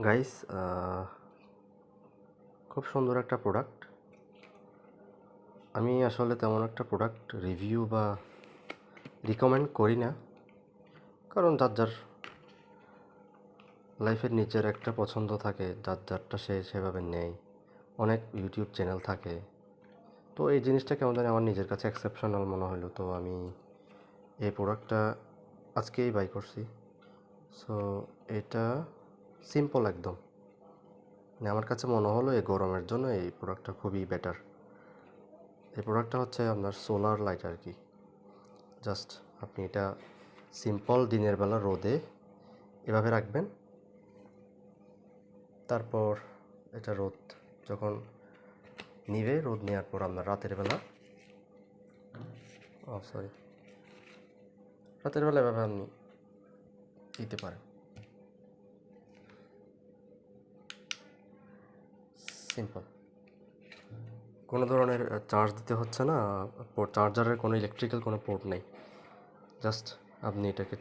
Guys, খুব সুন্দর একটা প্রোডাক্ট। আমি আসলে তেমন একটা প্রোডাক্ট রিভিউ বা রিকমেন্ড করি না, কারণ যার যার লাইফের নিজের একটা পছন্দ থাকে, যার যারটা সে সেভাবে নেয়। অনেক ইউটিউব চ্যানেল থাকে, তো এই জিনিসটা কেমন জানি আমার নিজের কাছে এক্সেপশনাল মনে হলো, তো আমি এই প্রোডাক্টটা আজকেই বাই করছি। সো এটা সিম্পল একদম, মানে আমার কাছে মনে হলো এই গরমের জন্য এই প্রোডাক্টটা খুবই বেটার। এই প্রোডাক্টটা হচ্ছে আপনার সোলার লাইট আর কি। জাস্ট আপনি এটা সিম্পল দিনের বেলা রোদে এভাবে রাখবেন, তারপর এটা রোদ যখন নিবে, রোদ নেওয়ার পর আপনার রাতের বেলা এভাবে আপনি দিতে পারেন। সিম্পল, কোনো ধরনের চার্জ দিতে হচ্ছে না, চার্জারের কোনো ইলেকট্রিক্যাল কোনো পোর্ট নেই। জাস্ট আপনি এটাকে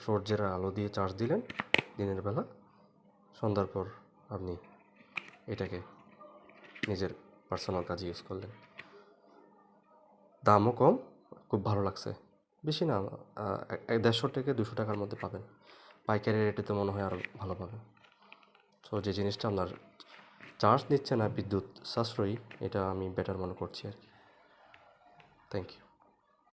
সূর্যের আলো দিয়ে চার্জ দিলেন দিনের বেলা, সন্ধ্যার পর আপনি এটাকে নিজের পার্সোনাল কাজে ইউজ করলেন। দামও কম, খুব ভালো লাগছে। বেশি না, 150 থেকে 200 টাকার মধ্যে পাবেন। পাইকারি রেটে তো মনে হয় আরও ভালো পাবেন। সো যে জিনিসটা আপনার চার্জ নিচ্ছে না, বিদ্যুৎ সাশ্রয়ী, এটা আমি বেটার মনে করছি আর কি। Thank you.